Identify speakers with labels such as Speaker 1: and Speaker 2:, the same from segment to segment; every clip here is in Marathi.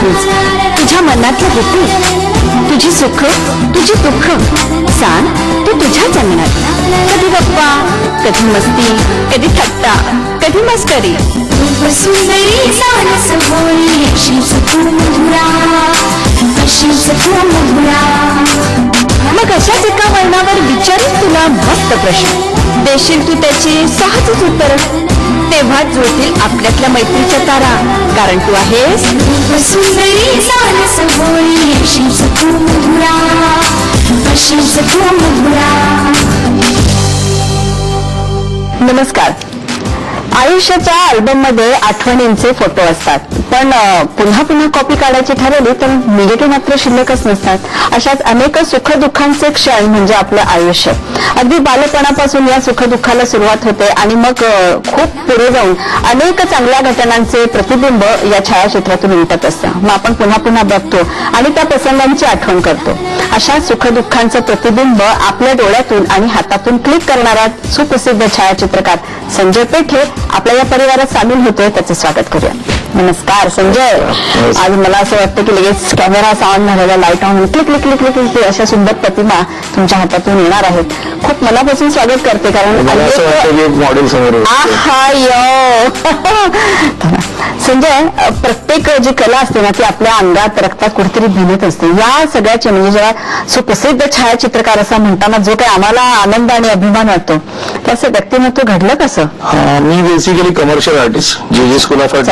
Speaker 1: नेहमीच तुझ्या मनातलं हेतू, तुझी सुख तुझी दुःख सांग तू तुझ्याच अंगणात. कधी गप्पा, कधी मस्ती, कधी थट्टा, कधी मस्करी. मग अशाच एका वळणावर विचारून तुला मस्त प्रश्न देशील तू त्याची सहजच उत्तर. तेव्हा जुळतील आपल्यातल्या मैत्रीच्या तारा, कारण तू आहेस नमस्कार. आयुष्याच्या अल्बम मध्ये आठवणींचे फोटो असतात, पण पुन्हा पुन्हा कॉपी काढायची ठरवली तर निगेटिव्ह मात्र शिल्लकच नसतात. अशाच अनेक सुखदुःखांचे क्षण म्हणजे आपलं आयुष्य. अगदी बालपणापासून या सुखदुःखाला सुरुवात होते आणि मग खूप पुढे जाऊन अनेक चांगल्या घटनांचे प्रतिबिंब या छायाचित्रातून उमटत असतं. मग आपण पुन्हा पुन्हा बघतो आणि त्या प्रसंगांची आठवण करतो. अशा सुखदुःखांचं प्रतिबिंब आपल्या डोळ्यातून आणि हातातून क्लिक करणारा सुप्रसिद्ध छायाचित्रकार संजय पेठे आपल्या या परिवारात सामील होतोय. त्याचं स्वागत करूया. नमस्कार संजय. आज मला असं वाटतं की लगेच कॅमेरा ऑन झालेला, light on, click click click click अशा सुंदर प्रतिमा तुमच्या हातातून येणार आहेत. खूप मनापासून स्वागत करते, कारण
Speaker 2: मॉडेल समोर
Speaker 1: संजय, प्रत्येक जी कला असते ना ती आपल्या अंगात रक्तात कुठेतरी भिनत असते. या सगळ्याचे म्हणजे जेव्हा सुप्रसिद्ध छायाचित्रकार असं म्हणताना जो काही आम्हाला आनंद आणि अभिमान वाटतो, त्याचं व्यक्तिमत्व घडलं कसं?
Speaker 2: मी बेसिकली कमर्शियल आर्टिस्ट, जे स्कूल ऑफ आर्ट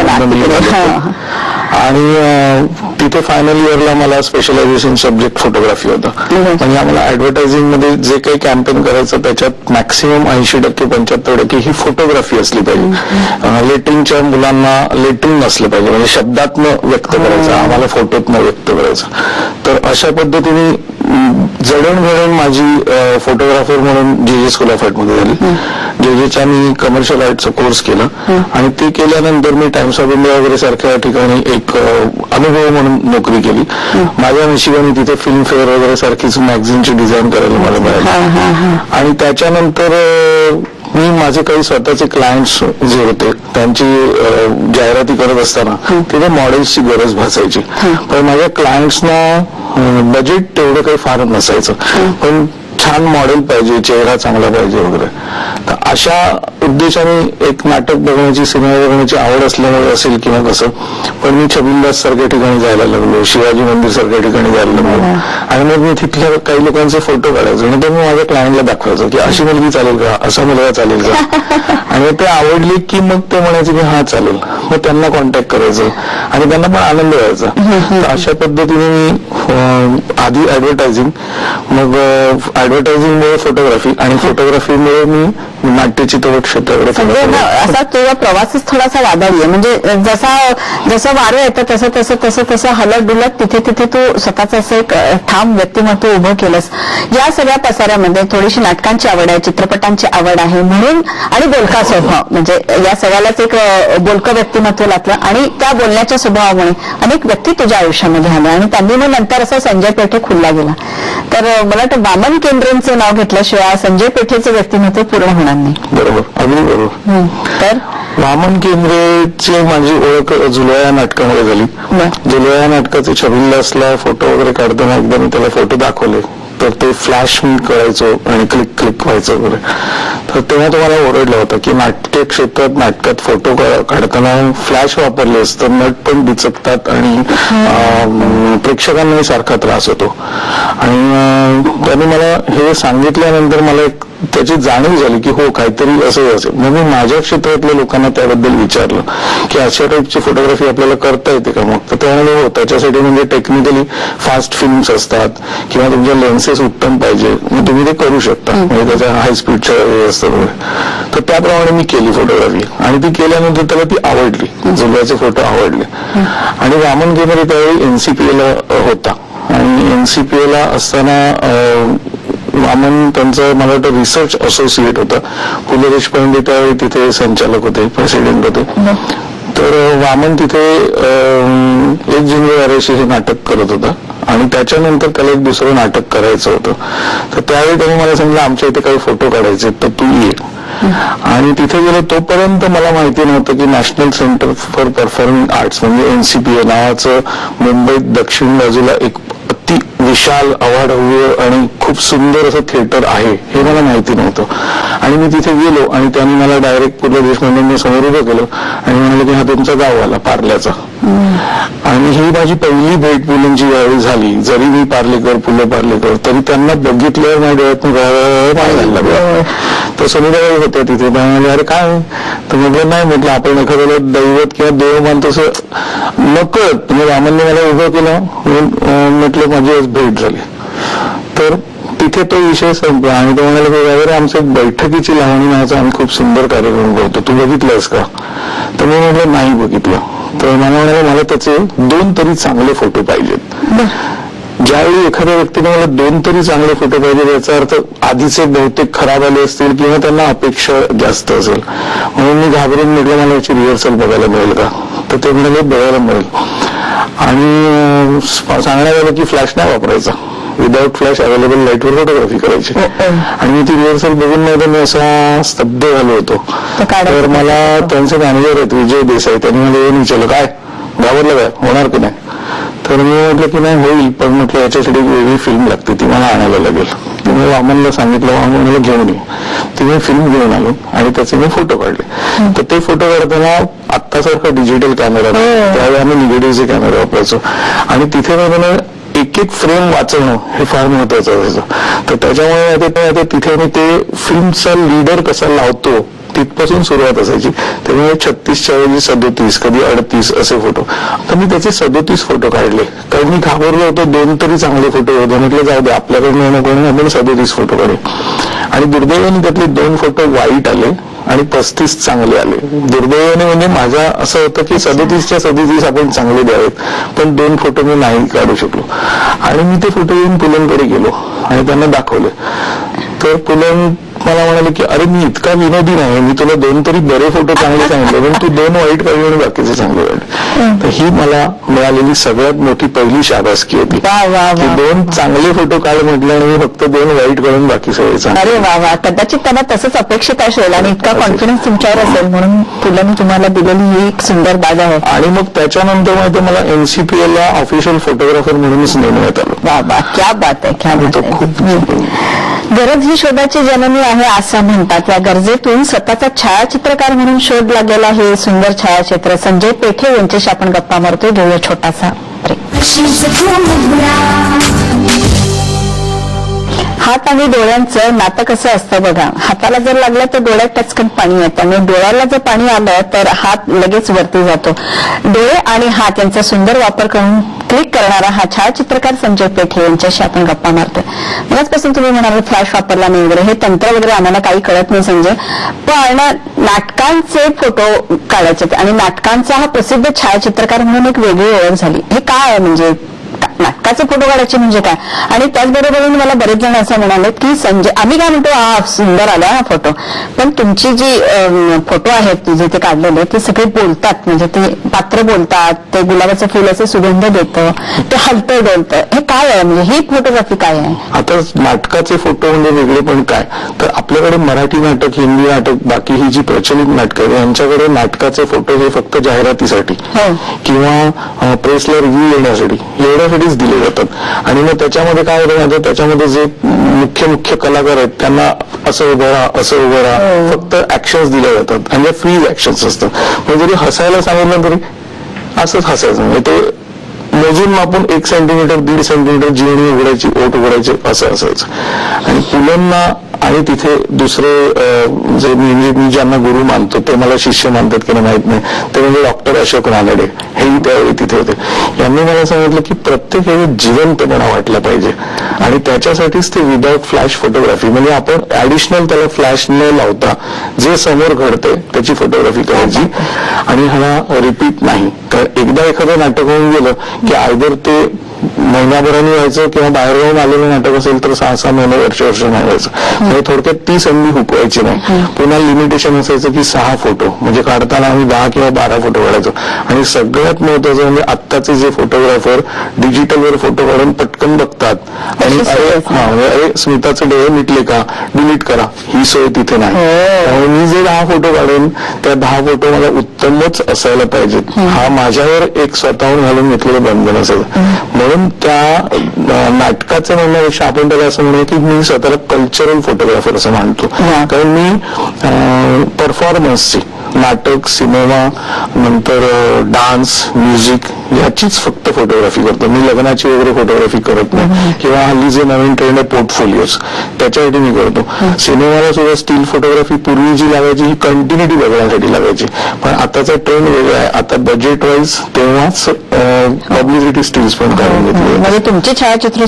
Speaker 2: आणि तिथे फायनल इयरला मला स्पेशलायझेशन सब्जेक्ट फोटोग्राफी होतं. म्हणजे आम्हाला ऍडव्हर्टायझिंग मध्ये जे काही कॅम्पेन करायचं त्याच्यात मॅक्सिमम 80% 75% ही फोटोग्राफी असली पाहिजे. लेटरिंगच्या मुलांना लेटरिंग नसलं पाहिजे, म्हणजे शब्दातनं व्यक्त करायचं, आम्हाला फोटोतनं व्यक्त करायचं. तर अशा पद्धतीने जडणघडण माझी फोटोग्राफर म्हणून जे स्कूल ऑफ आर्ट मध्ये झाली. जेच्या मी कमर्शियल आर्टचा कोर्स केला आणि ते केल्यानंतर मी टाइम्स ऑफ इंडिया वगैरे सारख्या ठिकाणी एक अनुभव म्हणून नोकरी केली. माझ्या नशिबाने तिथे फिल्म फेअर वगैरे सारखीच मॅगझिनची डिझाईन करायला मला मिळाली. आणि त्याच्यानंतर मी माझे काही स्वतःचे क्लायंट्स जे होते त्यांची जाहिराती करत असताना तिथे मॉडेल्सची गरज भासायची. पण माझ्या क्लायंट्सना बजेट तेवढं काही फार नसायचं, पण छान मॉडेल पाहिजे, चेहरा चांगला पाहिजे वगैरे. तर अशा उद्देशाने एक नाटक बघण्याची, सिनेमा बघण्याची आवड असल्यामुळे असेल किंवा कसं, पण मी छबिलदास सारख्या ठिकाणी जायला लागलो, शिवाजी मंदिर सारख्या ठिकाणी जायला लागलो. आणि मग मी तिथल्या काही लोकांचे फोटो काढायचो आणि ते मी माझ्या क्लायंटला दाखवायचो की अशी मुलगी चालेल का, असा मुलगा चालेल का. आणि ते आवडली की मग ते म्हणायचे की हा चालेल. मग त्यांना कॉन्टॅक्ट करायचं आणि त्यांना पण आनंद व्हायचा. तर अशा पद्धतीने मी आधी ऍडव्हर्टायझिंग, मग ऍडव्हर्टायझिंगमुळे फोटोग्राफी आणि फोटोग्राफीमुळे मी नाट्य चित्रपट क्षेत्राकडे.
Speaker 1: असा तुझा प्रवासच थोडासा वादळी आहे. म्हणजे जसं वारं येतं तसं तसं तसं तसं हलत डुलत तिथे तिथे तू स्वतःच असं एक ठाम व्यक्तिमत्व उभं केलंस. या सगळ्या पसाऱ्यामध्ये थोडीशी नाटकांची आवड आहे, चित्रपटांची आवड आहे म्हणून, आणि बोलका स्वभाव, म्हणजे या सगळ्यालाच एक बोलकं व्यक्तिमत्व लागलं. आणि त्या बोलण्याच्या स्वभावामुळे अनेक व्यक्ती तुझ्या आयुष्यामध्ये आल्या आणि त्यांनी मग नंतर असा संजय पेठे खुलला गेला. तर मला वाटतं वामन केंद्रेंचं नाव घेतल्याशिवाय संजय पेठेचं व्यक्तिमत्व पूर्ण होणार नाही.
Speaker 2: बरोबर, अगदी बरोबर.
Speaker 1: तर
Speaker 2: वामन केंद्रेची माझी ओळख जुलवा या नाटकामध्ये झाली. जुलवा या नाटकाचे छबिलदासला फोटो वगैरे काढताना एकदा मी त्याला फोटो दाखवले, तर ते फ्लॅश मी करायचो आणि क्लिक क्लिक व्हायचं वगैरे. तर तेव्हा तो मला ओरडला होता की नाट्य क्षेत्रात, नाटकात फोटो काढताना फ्लॅश वापरले तर नट पण बिचकतात आणि प्रेक्षकांनाही सारखा त्रास होतो. आणि त्यांनी मला हे सांगितल्यानंतर मला एक त्याची जाणीव झाली की हो, काहीतरी असं असेल. मग मी माझ्या क्षेत्रातल्या लोकांना त्याबद्दल विचारलं की अशा टाईपची फोटोग्राफी आपल्याला करता येते का. मग तर त्यामुळे हो, त्याच्यासाठी म्हणजे टेक्निकली फास्ट फिल्म्स असतात किंवा तुमच्या लेन्सेस उत्तम पाहिजे, मग तुम्ही ते करू शकता, म्हणजे त्याच्या हाय स्पीडच्या हे असतात वगैरे. तर त्याप्रमाणे मी केली फोटोग्राफी आणि ती केल्यानंतर त्याला ती आवडली, जुलव्याचे फोटो आवडले. आणि वामन केंद्रे त्यावेळी एनसीपीएला होता आणि एनसीपीएला असताना वामन त्यांचं मला वाटतं रिसर्च असोसिएट होता. पु ल देशपांडे त्यावेळी तिथे संचालक होते, प्रेसिडेंट होते. तर वामन तिथे एक जिंगवारेशी हे नाटक करत होता आणि त्याच्यानंतर त्याला एक दुसरं नाटक करायचं होतं. तर त्यावेळी त्यांनी मला सांगितलं आमच्या इथे काही फोटो काढायचे तर तू ये. आणि तिथे गेलो तोपर्यंत मला माहिती नव्हतं की national centre for performing arts म्हणजे NCPA नावाचं मुंबईत दक्षिण बाजूला एक अति विशाल अवाढव्य आणि खूप सुंदर असं थिएटर आहे हे मला माहिती नव्हतं. आणि मी तिथे गेलो आणि त्यांनी मला डायरेक्ट पु. ल. देशपांडेंनी समोर उभं केलं आणि म्हणाले की हा तुमचा गाव आला पार्ल्याचा. आणि ही माझी पहिली भेट पुलंची ज्यावेळी झाली, जरी मी पार्लेकर पु. ल. पार्लेकर तरी त्यांना बघितल्यावर माझ्या डोळ्यातून पाणी घायला लागलं. तर समुदाय होत्या तिथे म्हणाले अरे काय, तर म्हटलं नाही, म्हटलं आपण एखाद्याला दैवत किंवा देव मानतो तसं नकळत म्हणजे रामांनी मला उभं केलं, म्हटलं माझी आज भेट झाली. तर तिथे तो विषय संपला आणि तो म्हणाला की वगैरे आमचं बैठकीची लावणी नावाचा आम्ही खूप सुंदर कार्यक्रम करतो, तू बघितलंस का? तर मी म्हटलं नाही बघितलं. तर मला म्हणाले मला त्याचे 2 तरी चांगले फोटो पाहिजेत. ज्यावेळी एखाद्या व्यक्तीने मला 2 तरी चांगले फोटो पाहिजे याचा अर्थ आधीचे बहुतेक खराब आले असतील किंवा त्यांना अपेक्षा जास्त असेल. म्हणून मी घाबरून म्हटलं मला याची रिहर्सल बघायला मिळेल का? तर ते म्हणाले बघायला मिळेल. आणि सांगण्यात आलं की फ्लॅश नाही वापरायचा, विदाऊट फ्लॅश अवेलेबल लाईटवर फोटोग्राफी करायची. आणि मी ती रिहर्सल बघून नाही तर मी असा स्तब्ध झालो होतो. तर मला त्यांचे मॅनेजर आहेत विजय देसाई, त्यांनी मला येऊन विचारलं काय घाबरलं काय, होणार की नाही? तर मी म्हटलं की नाही होईल, पण म्हटलं याच्यासाठी एक वेगळी फिल्म लागते ती मला आणायला लागेल. मी वामनला सांगितलं, वामन मला घेऊन ये. ती मी फिल्म घेऊन आलो आणि त्याचे मी फोटो काढले. तर ते फोटो काढताना आत्तासारखा डिजिटल कॅमेरा त्यावेळी आम्ही निगेटिव्हचे कॅमेरा वापरायचो आणि तिथे मला एक एक फ्रेम वाचवणं हे फार महत्वाचं असायचं. तर त्याच्यामुळे तिथे मी ते फिल्मचा लीडर कसा लावतो तिथपासून सुरुवात असायची. त्यामुळे 36च्या ऐवजी 37 कधी 38 असे फोटो. तर मी त्याचे 37 फोटो काढले कारण मी घाबरलो होतो 2 तरी चांगले फोटो होते. म्हटलं जाऊ दे आपल्याकडे नको आपण 37 फोटो काढू. आणि दुर्दैवाने त्यातले 2 फोटो वाईट आले आणि 35 चांगले आले. दुर्दैवाने म्हणजे माझा असं होतं की 37च्या 37 आपण चांगले द्यावेत, पण 2 फोटो मी नाही काढू शकलो. आणि मी ते फोटो घेऊन पुलंकडे गेलो आणि त्यांना दाखवले. तर पुलन मला म्हणाले की अरे मी इतका विनोदी नाही, मी तुला 2 तरी बरे फोटो चांगले सांगितले पण तू 2 वाईट काढले आणि बाकीचे चांगले काढले. तर ही मला मिळालेली सगळ्यात मोठी पहिली शाबासकी होती की 2 चांगले फोटो काढ म्हटलं आणि मी फक्त 2 वाईट काढून बाकी सगळे चांगले.
Speaker 1: अरे वा वा, कदाचित त्यांना तसंच अपेक्षित असेल आणि इतका कॉन्फिडन्स तुमच्यावर असेल म्हणून फुलांनी तुम्हाला दिलेली ही एक सुंदर बाग आहे.
Speaker 2: आणि मग त्याच्यानंतर माहिती मला NCPA ला ऑफिशियल फोटोग्राफर म्हणूनच नेमण्यात आलं.
Speaker 1: वा वा, क्या बात आहे, क्या बात आहे. गरज ही शोधाची जननी आहे असं म्हणतात. या गरजेतून स्वतःचा छायाचित्रकार म्हणून शोध लागलेला हे सुंदर छायाचित्र संजय पेठे यांच्याशी आपण गप्पा मारतोय. घेऊया छोटासा ब्रेक. हात आणि डोळ्यांचं नातं कसं असतं बघा. हाताला जर लागलं तर डोळ्यात टचकन पाणी येतं आणि डोळ्याला जर पाणी आलं तर हात लगेच वरती जातो. डोळे आणि हात यांचा सुंदर वापर करून क्लिक करणारा हा छायाचित्रकार संजय पेठे यांच्याशी आपण गप्पा मारतोय. मलाचपासून तुम्ही म्हणाल फ्लॅश वापरला नाही वगैरे, हे तंत्र वगैरे आम्हाला काही कळत नाही संजय, पण नाटकांचे फोटो काढायचे आणि नाटकांचा हा प्रसिद्ध छायाचित्रकार म्हणून एक वेगळी ओळख झाली. हे काय आहे म्हणजे नाटकाचे फोटो काढायचे म्हणजे काय? आणि त्याचबरोबर मला बरेच जण असं म्हणाले की संजय, आम्ही काय म्हणतो हा सुंदर आला हा फोटो, पण तुमची जी फोटो आहेत जे ते काढलेले ते सगळे बोलतात, म्हणजे ते पात्र बोलतात, ते गुलाबाचं फुल असं सुगंध देतं, ते हलतं डोलतं. हे काय आहे म्हणजे ही फोटोग्राफी काय आहे?
Speaker 2: आता नाटकाचे फोटो म्हणजे वेगळे पण काय, तर आपल्याकडे मराठी नाटक, हिंदी नाटक, बाकी ही जी प्रचलित नाटकं आहेत यांच्याकडे नाटकाचे फोटो हे फक्त जाहिरातीसाठी किंवा प्रेसला रिव्ह्यू येण्यासाठी एवढ्यासाठी दिले जातात. आणि मग त्याच्यामध्ये काय होतं, त्याच्यामध्ये जे मुख्य कलाकार आहेत त्यांना असं उभं राहा असं उभं राहा फक्त ऍक्शन्स दिल्या जातात आणि फ्रीज ऍक्शन्स असतात. म्हणजे जरी हसायला सांगितलं तरी असंच हसायचं, म्हणजे ते मोजून मापून 1 सेंटीमीटर 1.5 सेंटीमीटर जीवनी उघडायची ओठ उघडायची असं असायचं. आणि पुलंना आणि तिथे दुसरे जे मी ज्यांना गुरु मानतो ते मला शिष्य मानतात की नाही माहित नाही, ते म्हणजे डॉक्टर अशोक रानडे हेही त्यावेळी तिथे होते. यांनी मला सांगितलं की प्रत्येक वेळी जिवंतपणा वाटला पाहिजे आणि त्याच्यासाठीच ते विदाऊट फ्लॅश फोटोग्राफी, म्हणजे आपण ऍडिशनल त्याला फ्लॅश न लावता जे समोर घडते त्याची फोटोग्राफी करायची आणि ह्याला रिपीट नाही. तर एकदा एखादं नाटक होऊन गेलं की आयदर ते महिन्याभराने व्हायचं किंवा बाहेरगावून आलेलं नाटक असेल तर 6-6 महिने वर्ष नाही व्हायचं. म्हणजे थोडक्यात ती संधी हुकवायची नाही. पुन्हा लिमिटेशन असायचं की 6 फोटो, म्हणजे काढताना आम्ही 10 किंवा 12 फोटो काढायचो. आणि सगळ्यात महत्वाचं म्हणजे आत्ताचे जे फोटोग्राफर डिजिटलवर फोटो काढून पटकन बघतात आणि अरे स्मिताचे डोळे मिटले का, डिलीट करा, ही सोय तिथे नाही. त्यामुळे मी जे 10 फोटो काढून त्या 10 फोटो मला उत्तमच असायला पाहिजेत, हा माझ्यावर एक स्वतःहून घालून घेतलेलं बंधन असायचं. म्हणून त्या नाटकाचं म्हणण्यापेक्षा आपण त्याला असं म्हणूया की मी स्वतःला कल्चरल फोटोग्राफर असं मानतो. कारण मी परफॉर्मन्सची, नाटक, सिनेमा, नंतर डान्स, म्युझिक याचीच फक्त फोटोग्राफी करतो. मी लग्नाची वगैरे फोटोग्राफी करत नाही. किंवा हल्ली जे नवीन ट्रेंड आहे पोर्टफोलिओज, त्याच्यासाठी मी करतो. सिनेमाला सुद्धा स्टील फोटोग्राफी पूर्वी जी लागायची ही कंटिन्युटी बघण्यासाठी लागायची, पण आताचा ट्रेंड वेगळा आहे. आता बजेट वाईज तेव्हाच पब्लिसिटी स्टील्स पण काढून घेतली.
Speaker 1: म्हणजे तुमची छायाचित्र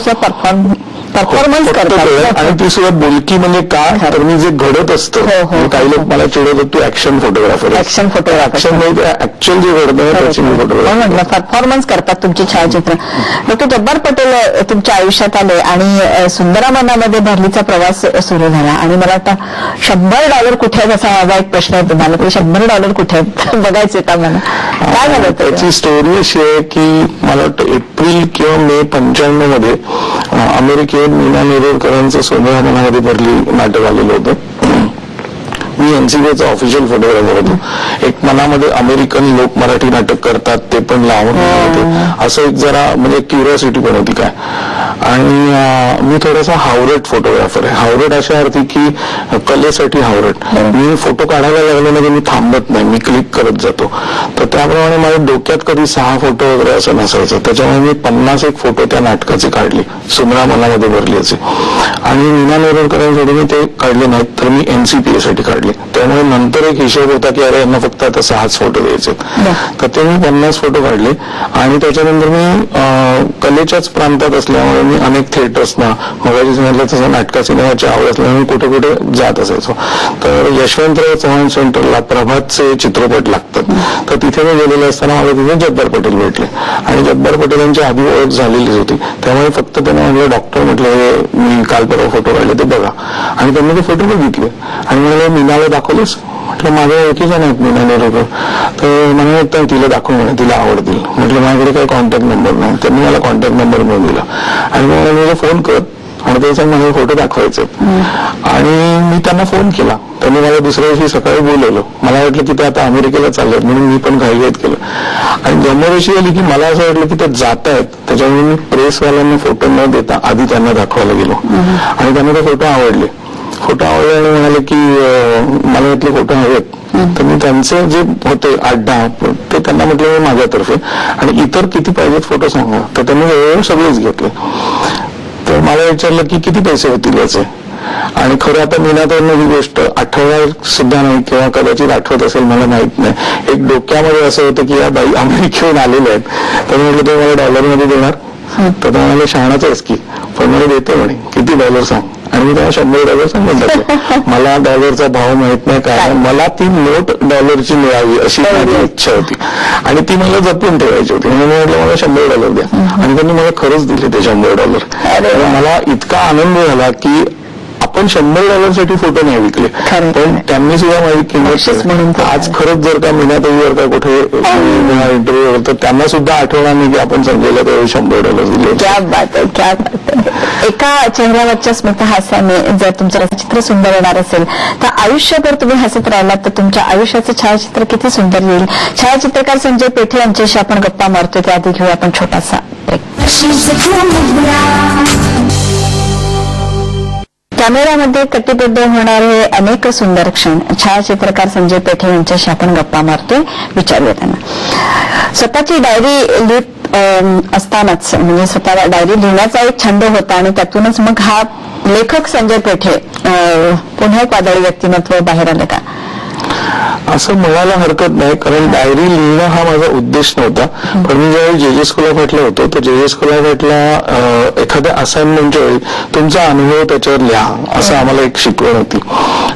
Speaker 1: परफॉर्मन्स करतात
Speaker 2: आणि ती सुद्धा बोलकी. म्हणजे का, तर मी जे घडत असतं, काही लोक मला चिडवतात तू ऍक्शन फोटोग्राफर,
Speaker 1: ऍक्शन फोटोग्राफर
Speaker 2: नाही, ऍक्च्युअल जे घडतं त्याची मी फोटोग्राफर
Speaker 1: परफॉर्मन्स करतात तुमची छायाचित्र. डॉक्टर जब्बार पटेल तुमच्या आयुष्यात आले आणि सुंदरामनामध्ये भरलीचा प्रवास सुरू झाला. आणि मला आता $100 कुठे आहेत असा माझा एक प्रश्न आहे तुम्हाला, की $100 कुठे आहेत बघायचे का मला, काय झालं?
Speaker 2: त्याची स्टोरी अशी आहे की मला वाटतं एप्रिल किंवा मे 95 मध्ये अमेरिकेत मीना नेरुरकरांचं सुंदरामनामध्ये भरली नाटक आलेलं होतं. मी एनसीबीचा ऑफिशियल फोटोग्राफर होतो. एक मनामध्ये अमेरिकन लोक मराठी नाटक करतात ते पण लावून असं एक जरा म्हणजे क्युरिओसिटी पण होती काय. आणि मी थोडासा हावरट फोटोग्राफर आहे. हावरट अशा अर्थी की कलेसाठी हावरट. मी फोटो काढायला लागले म्हणजे मी थांबत नाही, मी क्लिक करत जातो. तर त्याप्रमाणे माझ्या डोक्यात कधी 6 फोटो वगैरे असं नसायचं. त्याच्यामुळे मी 51 फोटो त्या नाटकाचे काढले, सुंदरामनामध्ये भरल्याचे. आणि मीना नेरुरकरांसाठी मी ते काढले नाहीत, तर मी एनसीपीए साठी काढले. त्यामुळे नंतर एक हिशोब होता की अरे यांना फक्त आता 6 फोटो द्यायचे, तर ते मी 50 फोटो काढले. आणि त्याच्यानंतर मी कलेच्याच प्रांतात असल्यामुळे मी अनेक थिएटर्सना, मगाशी सांगितलं तसं नाटका सिनेमाची आवड असल्यामुळे मी कुठे कुठे जात असायचो. तर यशवंतराव चव्हाण सेंटरला प्रभातचे चित्रपट लागतात, तर तिथे मी गेलेले असताना मला तिथे जब्बार पटेल भेटले. आणि जब्बार पटेल यांची आधी ओळख झालेलीच होती. त्यामुळे फक्त त्यांना म्हटलं डॉक्टर म्हटलं मी काल परवा फोटो काढले ते बघा. आणि त्यांनी ते फोटो बघितले आणि मला मीनाला दाखवलेस. म्हटलं माझ्या ओळखीच्या नाहीत मीना नेरुरकर. तर मला वाटतं तिला दाखवून म्हणे, तिला आवडतील. म्हटलं माझ्याकडे काही कॉन्टॅक्ट नंबर नाही. त्यांनी मला कॉन्टॅक्ट नंबर मिळून दिला आणि मला फोन कर आणि त्याचा मला फोटो दाखवायचे. आणि मी त्यांना फोन केला. त्यांनी मला दुसऱ्या दिवशी सकाळी बोलवलं. मला वाटलं की ते आता अमेरिकेला चाललेत म्हणून मी पण घाईघाईत केलं. आणि गंमत अशी आली की मला असं वाटलं की ते जात आहेत, त्याच्यामुळे मी प्रेसवाल्यांना फोटो न देता आधी त्यांना दाखवायला गेलो. आणि त्यांना ते फोटो आवडले. फोटो आवडले आणि म्हणाले की मला वाटले फोटो हवेत. तर मी त्यांचे जे होते 8-10 ते त्यांना म्हटलं माझ्यातर्फे, आणि इतर किती पाहिजेत फोटो सांगा. तर त्यांनी वेळेवर सगळेच घेतले. तर मला विचारलं की किती पैसे होतील याचे. आणि खरं आता मीनाताईंना ही गोष्ट आठवणार सुद्धा नाही किंवा कदाचित आठवत असेल मला माहित नाही. एक डोक्यामध्ये असं होतं की या बाई अमेरिकेहून आलेल्या आहेत. तर म्हटलं ते मला $मध्ये देणार. तर ते म्हणाले शहाणाच की, पण मला देते म्हणे, किती $? सांग. आणि मी त्याला $100 सांगून टाकले. मला डॉलरचा भाव माहित नाही काय, मला ती नोट $ची मिळावी अशी माझी इच्छा होती आणि ती मला जपून ठेवायची होती. म्हणून मी म्हटलं मला $100 द्या. आणि त्यांनी मला खरंच दिले ते $100. मला इतका आनंद झाला की आपण $100 साठी फोटो नाही विकले, पण त्यांनी सुद्धा माझी किंमत म्हणून. आज खरंच जर का मीनाताईवर का कुठे इंटरव्ह्यू तर त्यांना सुद्धा आठवणार नाही की आपण संजयला त्यावेळी $100 दिले.
Speaker 1: क्या बात आहे, क्या बात आहे. एका चेहऱ्यावरच्या स्मित हास्याने जर तुमचं चित्र सुंदर येणार असेल तर आयुष्यभर तुम्ही हसत राहिलात तर तुमच्या आयुष्याचं छायाचित्र किती सुंदर येईल. छायाचित्रकार संजय पेठे यांच्याशी आपण गप्पा मारतोय, त्याआधी घेऊ आपण छोटासा ब्रेक. कॅमेऱ्यामध्ये कटिबद्ध होणारे अनेक सुंदर क्षण छायाचित्रकार संजय पेठे यांच्याशी आपण गप्पा मारतोय. विचारूया त्यांना. स्वतःची डायरी लिहित असतानाच म्हणजे स्वतःला डायरी लिहिण्याचा एक छंद होता आणि त्यातूनच मग हा लेखक संजय पेठे पुन्हा एक वादळी व्यक्तिमत्व बाहेर आलं का?
Speaker 2: असं म्हणायला हरकत नाही, कारण डायरी लिहिणं हा माझा उद्देश नव्हता. पण मी ज्यावेळी JJ स्कूल ऑफ आर्टला होतो तर JJ स्कूल ऑफ आर्टला एखाद्या असाइनमेंटच्या वेळी तुमचा अनुभव त्याच्यावर लिहा असं आम्हाला एक शिकवण होती.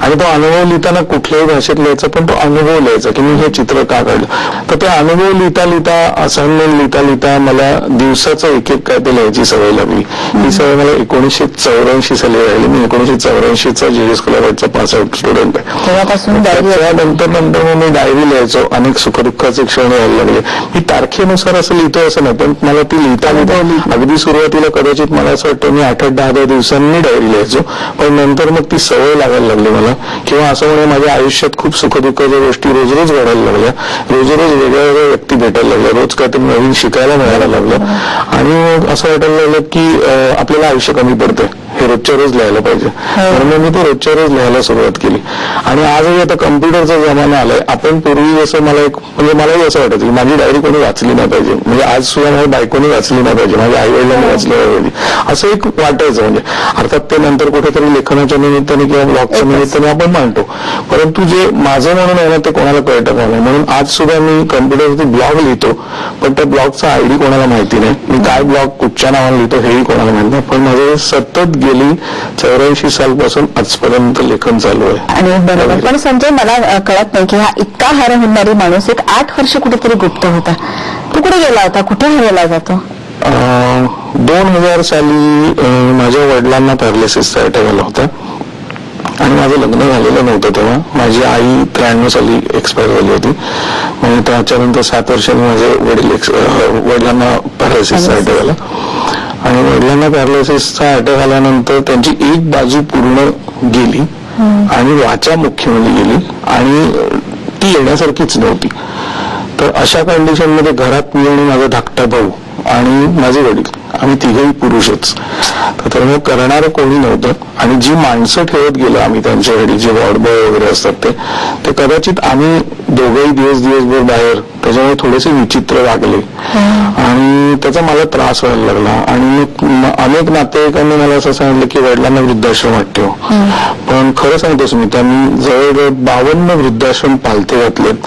Speaker 2: आणि तो अनुभव लिहिताना कुठल्याही भाषेत लिहायचा, पण तो अनुभव लिहायचा की मी हे चित्र का काढलं. तर ते अनुभव लिहिता लिहिता, असाइनमेंट लिहिता लिहिता मला दिवसाचं एक एक काय ते लिहायची सवय लागली. ही सवय मला 1984 साली राहिली. मी 1984चा JS कोल्हापूरचा पास आउट स्टुडंट आहे.
Speaker 1: तेव्हापासून
Speaker 2: त्यानंतर मग मी डायरी लिहायचो. अनेक सुखदुःखाचे क्षण यायला लागले. मी तारखेनुसार असं लिहितो असं नाही, पण मला ती लिहिता लिहिता अगदी सुरुवातीला कदाचित मला असं वाटतं मी 8-10 दिवसांनी डायरी लिहायचो, पण नंतर मग ती सवय लागायला लागली मला. किंवा असं म्हणजे माझ्या आयुष्यात खूप सुखदुःखाच्या गोष्टी रोज रोज घडायला लागल्या. रोज रोज वेगळ्या वेगळ्या व्यक्ती भेटायला लागल्या. रोज काहीतरी नवीन शिकायला मिळायला लागलं. आणि मग असं वाटायला लागलं की आपल्याला आयुष्य कमी पडतंय, हे रोजच्या रोज लिहायला पाहिजे. म्हणून मी ते रोजच्या रोज लिहायला सुरुवात केली. आणि आजही आता कम्प्युटरचा जमाना आलाय. आपण पूर्वी जसं मलाही असं वाटायचं की माझी डायरी कोणी वाचली नाही पाहिजे, म्हणजे आज सुद्धा माझ्या बायकोनी वाचली नाही पाहिजे, माझ्या आई वडिलांनी वाचली नाही पाहिजे, असं एक वाटायचं. म्हणजे अर्थात ते नंतर कुठेतरी लेखनाच्या निमित्ताने किंवा ब्लॉगच्या निमित्ताने आपण मांडतो, परंतु जे माझं म्हणून आहे ना ते कोणाला कळतं नाही. म्हणून आज सुद्धा मी कम्प्युटरवरती ब्लॉग लिहितो, पण त्या ब्लॉगचा आयडी कोणाला माहिती नाही. मी काय ब्लॉग कुठच्या नावाने लिहितो हेही कोणाला माहिती नाही. पण माझं सतत गेली 84 सालपासून आजपर्यंत लेखन चालू आहे.
Speaker 1: आणि बरोबर. पण संजय, मला कळत नाही की हा इतका हरहुन्नरी माणूस एक 8 वर्ष कुठेतरी गुप्त होता. तो कुठे गेला होता, कुठे हरवला जातो?
Speaker 2: 2000 साली माझ्या वडिलांना पॅरालिसिसचा अटॅक आला होता आणि माझं लग्न झालेलं नव्हतं तेव्हा. माझी आई 93 साली एक्सपायर झाली होती. म्हणजे त्याच्यानंतर 7 वर्षांनी माझे वडिलांना पॅरालिसिसचा अटॅक आला. आणि वडिलांना पॅरालिसिसचा अटॅक आल्यानंतर त्यांची एक बाजू पूर्ण गेली आणि वाचा मुख्यमध्ये गेली आणि ती येण्यासारखीच नव्हती. तर अशा कंडिशनमध्ये घरात मी आणि माझा धाकटा भाऊ आणि माझे वडील, आम्ही तिघेही पुरुषच. तर मग करणारं कोणी नव्हतं. आणि जी माणसं ठेवत गेलो आम्ही त्यांच्यासाठी, जे वॉर्ड बॉय वगैरे असतात ते कदाचित आम्ही दोघंही दिवसभर बाहेर, त्याच्यामुळे थोडेसे विचित्र वागले आणि त्याचा मला त्रास व्हायला लागला. आणि मग अनेक नातेवाईकांनी मला असं सांगितलं की वडिलांना वृद्धाश्रमात ठेव. पण खरं सांगतोस मी, त्यांनी जवळजवळ 52 वृद्धाश्रम पालथे घातलेत.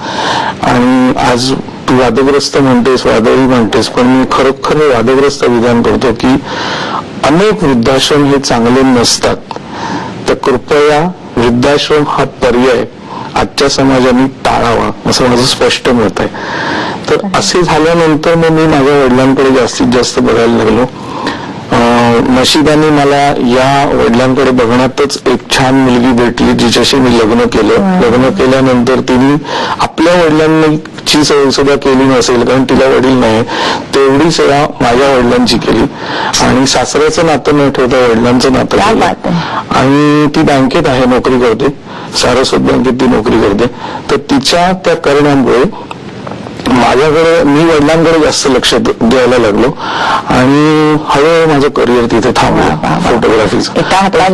Speaker 2: आणि आज तू वादग्रस्त म्हणतेस, वादळी म्हणतेस, पण मी खरोखर वादग्रस्त विधान करतो की अनेक वृद्धाश्रम हे चांगले नसतात. तर कृपया वृद्धाश्रम हा पर्याय आजच्या समाजाने टाळावा असं माझं स्पष्ट मत आहे. तर असे झाल्यानंतर मग मी माझ्या वडिलांकडे जास्तीत जास्त बघायला लागलो. नशिबाने मला या वडिलांकडे बघण्यातच एक छान मुलगी भेटली जिच्याशी मी लग्न केलं. लग्न केल्यानंतर तिने आपल्या वडिलांची सेवा सुद्धा केली नसेल, कारण तिला वडील नाही, तेवढी सेवा माझ्या वडिलांची केली. आणि सासऱ्याचं नातं न ठेवता वडिलांचं नातं केलं. आणि ती बँकेत आहे, नोकरी करते, सारस्वत बँकेत ती नोकरी करते. तर तिच्या त्या करण्यामुळे मी वडिलांकडे जास्त लक्ष द्यायला लागलो आणि हळूहळू माझं करिअर तिथे थांबलं फोटोग्राफीचं.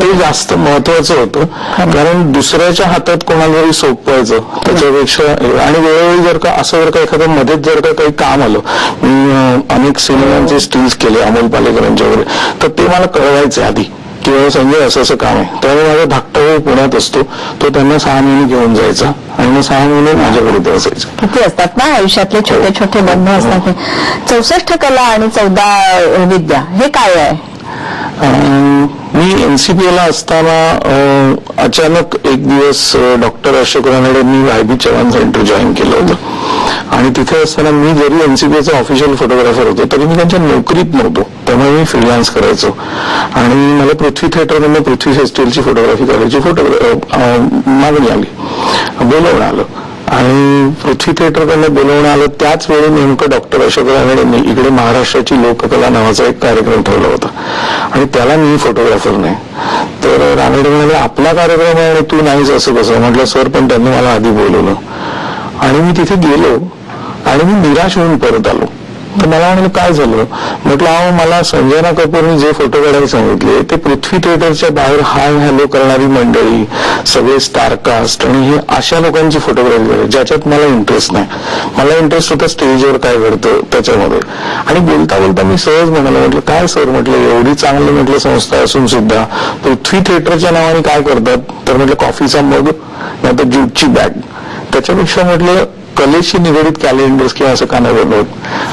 Speaker 2: ते जास्त महत्वाचं होतं, कारण दुसऱ्याच्या हातात कोणाला जरी सोपवायचं त्याच्यापेक्षा. आणि वेळोवेळी जर का एखाद्या मध्येच जर का काही काम आलं, मी अनेक सिनेमांचे स्टिल्स केले अमोल पालेकरांच्या वगैरे, तर ते मला कळवायचे आधी किंवा संजय असं काम आहे. त्यामुळे माझा धाकटा भाऊ पुण्यात असतो, तो त्यांना 6 महिने घेऊन जायचा आणि मग 6 महिने माझ्याकडे असायचे.
Speaker 1: किती असतात ना आयुष्यातले छोटे छोटे बंध असतात. 64 कला आणि 14 विद्या, हे काय आहे?
Speaker 2: मी NCPला असताना अचानक एक दिवस डॉक्टर अशोक रानडेंनी YB चव्हाण सेंटर जॉईन केलं होतं. आणि तिथे असताना मी जरी NCPचा ऑफिशियल फोटोग्राफर होतो तरी मी त्यांच्या नोकरीत नव्हतो, त्यामुळे मी फ्रीलान्स करायचो. आणि मला पृथ्वी थिएटरमधून पृथ्वी फेस्टिवलची फोटोग्राफी करायची मागणी आली, बोलवणं आलं. आणि पृथ्वी थिएटरकडनं बोलवणं आलं त्याच वेळी नेमकं डॉक्टर अशोक रानडेंनी इकडे महाराष्ट्राची लोककला नावाचा एक कार्यक्रम ठेवला होता आणि त्याला मी फोटोग्राफर नाही. तर रानडे म्हणाले आपला कार्यक्रम आहे आणि तू नाहीच असं कसं. म्हटलं सर पण त्यांनी मला आधी बोलवलं. आणि मी तिथे गेलो आणि मी निराश होऊन परत आलो. तर मला म्हणाले काय झालं. म्हटलं अहो मला संजना कपूरने जे फोटो काढायला सांगितले ते पृथ्वी थिएटरच्या बाहेर हाय हॅलो करणारी मंडळी, सगळे स्टारकास्ट आणि हे अशा लोकांची फोटोग्राफी करायची ज्याच्यात मला इंटरेस्ट नाही. मला इंटरेस्ट होता स्टेजवर काय घडतं त्याच्यामध्ये. आणि बोलता बोलता मी सहज म्हणालो, म्हटलं काय सर, म्हटलं एवढी चांगली म्हटलं संस्था असून सुद्धा पृथ्वी थिएटरच्या नावाने काय करतात. तर म्हटलं कॉफीचा मग नाही तर ज्यूटची बॅग. त्याच्यापेक्षा म्हटलं कलेशी निगडीत कॅलेंडर्स किंवा असं का नाही बनवत.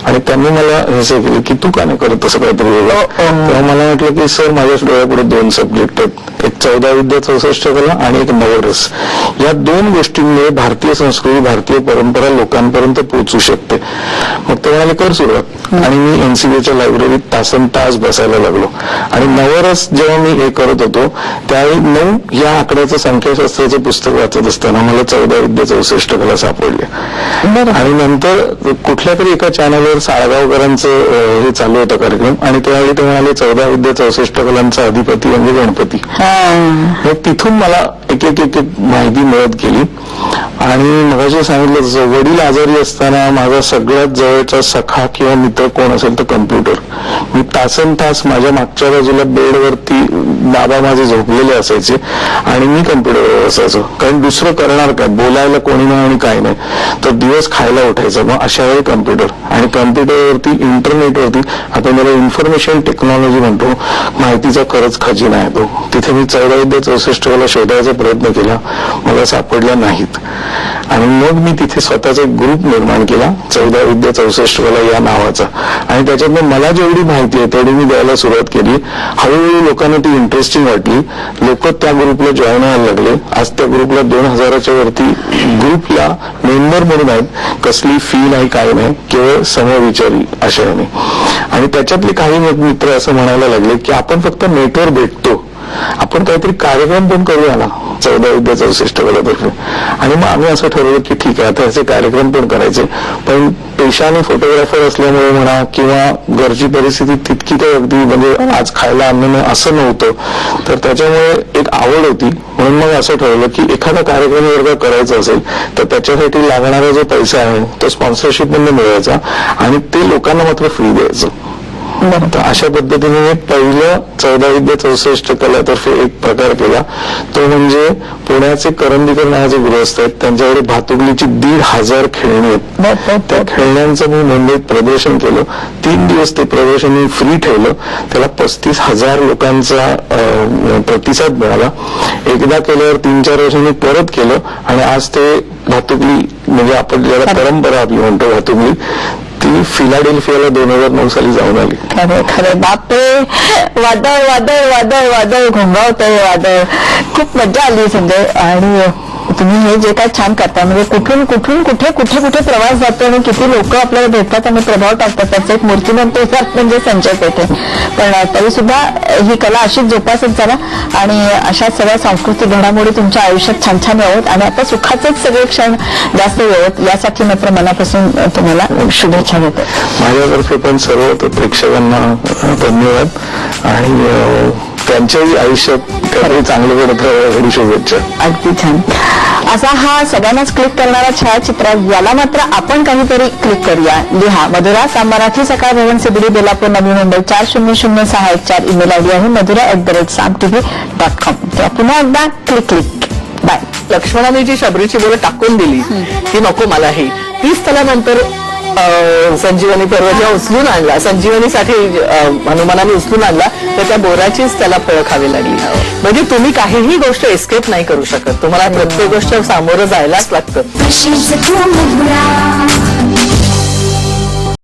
Speaker 2: आणि त्यांनी मला असं केलं की तू का नाही करत तसं काहीतरी वेगळं. तेव्हा मला म्हटलं की सर माझ्याच डोळ्यापुढे 2 सब्जेक्ट आहेत, एक 14 विद्या 64 कला आणि एक नवरस. या 2 गोष्टींमुळे भारतीय संस्कृती भारतीय परंपरा लोकांपर्यंत पोहोचू शकते. मग ते म्हणाले कर सुरुवात. आणि मी एनसीबीच्या लायब्ररीत तासन तास बसायला लागलो. आणि नवरस जेव्हा मी हे करत होतो त्यावेळी 9 या आकड्याचं संख्याशास्त्राचं पुस्तक वाचत असताना मला 14 विद्या 64 कला सापडले. आणि नंतर कुठल्या तरी एका चॅनलवर साळगावकरांचं हे चालू होतं कार्यक्रम आणि त्यावेळी ते म्हणाले 14 विद्या 64 कलांचा अधिपती म्हणजे गणपती. मग तिथून मला एक एक एक माहिती मिळत गेली. आणि मगाशी सांगितलं तसं वडील आजारी असताना माझा सगळ्यात जवळचा सखा किंवा मित्र कोण असेल तर कम्प्युटर. मी तासन तास माझ्या मागच्या बाजूला बेडवरती बाबा माझे झोपलेले असायचे आणि मी कम्प्युटरवर असायचो, कारण दुसरं करणार काय, बोलायला कोणी नाही आणि काय नाही. तर दिवस खायला उठायचा. मग अशा वेळी कम्प्युटर आणि कम्प्युटरवरती इंटरनेटवरती आता मला इन्फॉर्मेशन टेक्नॉलॉजी म्हणतो, माहितीचा खरंच खजिना आहे तो. तिथे मी 14 विद्या 64 कला शोधायचा प्रयत्न केला, मला सापडल्या नाहीत. आणि मग मी तिथे स्वतःचा एक ग्रुप निर्माण केला 14 विद्या 64 कला या नावाचा. आणि त्याच्यातनं मला जेवढी माहिती आहे तेवढी मी द्यायला सुरुवात केली. हळूहळू लोकांना ती इंटरेस्टिंग वाटली, लोक त्या ग्रुपला जॉईन व्हायला लागले. आज त्या ग्रुपला 2000च्या वरती ग्रुपला मेंबर म्हणून आहेत. कसली फी नाही, काय नाही, केवळ समविचारी आशयाने. आणि त्याच्यातले काही मित्र असं म्हणायला लागले की आपण फक्त नेटवर भेटतो, आपण काहीतरी कार्यक्रम पण करूया ना 14 विद्या 64 कलातर्फे. आणि मग आम्ही असं ठरवलं की ठीक आहे आता याचे कार्यक्रम पण करायचे. पण पेशाने फोटोग्राफर असल्यामुळे म्हणा किंवा घरची परिस्थिती तितकी काही अगदी म्हणजे आज खायला अन्न असं नव्हतं, तर त्याच्यामुळे एक आवड होती. म्हणून मग असं ठरवलं की एखादा कार्यक्रम जर का करायचा असेल तर त्याच्यासाठी लागणारा जो पैसा आहे तो स्पॉन्सरशिप मधून मिळवायचा आणि ते लोकांना मात्र फ्री द्यायचं. तर अशा पद्धतीने मी पहिलं 14 विद्या 64 कलातर्फे एक प्रकार केला. तो म्हणजे पुण्याचे करंदीकर नावाचे गृहस्थ आहेत, त्यांच्याकडे भातुकलीची 1,500 खेळणी आहेत. त्या खेळण्यांचं मी मुंबईत प्रदर्शन केलं. 3 दिवस ते प्रदर्शन मी फ्री ठेवलं. त्याला 35,000 लोकांचा प्रतिसाद मिळाला. एकदा केल्यावर 3-4 वर्षांनी परत केलं आणि आज ते भातुकली म्हणजे आपण ज्याला परंपरा आपली म्हणतो भातुकली, ती फिलाडेल्फियाला 2009 साली जाऊन आली.
Speaker 1: खरे खरे बापरे, वादळ वादळ वादळ वादळ घोंगावतंय वादळ. खूप मजा आली संजय. आणि तुम्ही हे जे काय छान करता म्हणजे कुठून कुठून कुठे कुठे कुठे प्रवास जातो आणि किती लोक आपल्याला भेटतात आणि प्रभाव टाकतात, त्याचं एक मूर्तिमंत म्हणजे संजय पेठे. पण तरी सुद्धा ही कला अशीच जोपासत चला आणि अशा सगळ्या सांस्कृतिक घडामोडी तुमच्या आयुष्यात छान छान यावत आणि आता सुखाचेच सगळे क्षण जास्त यावत यासाठी मात्र मनापासून तुम्हाला शुभेच्छा देते.
Speaker 2: माझ्यातर्फे पण सर्व प्रेक्षकांना धन्यवाद आणि त्यांच्याही आयुष्यात काहीतरी चांगलं घडत राहावं शुभेच्छा.
Speaker 1: अगदी छान. असा हा सगळ्यांनाच क्लिक करणारा छायाचित्र, याला मात्र आपण काहीतरी क्लिक करूया. लिहा मधुरा मराठी सकाळ भवन CBD Belapur Navi Mumbai 400614 email ID आहे madhura@samtv.com. तेव्हा पुन्हा एकदा क्लिक. बाय.
Speaker 3: लक्ष्मणाने जी शबरीची बोलं टाकून दिली ती नको मला तीच त्याला नंतर संजीवनी पर्व जेव्हा उचलून आणला, संजीवनीसाठी हनुमानाने उचलून आणला, तर त्या बोराचीच त्याला फळं खावी लागली. म्हणजे तुम्ही काहीही गोष्ट एस्केप नाही करू शकत, तुम्हाला प्रत्येक गोष्ट सामोरं जायलाच लागतं.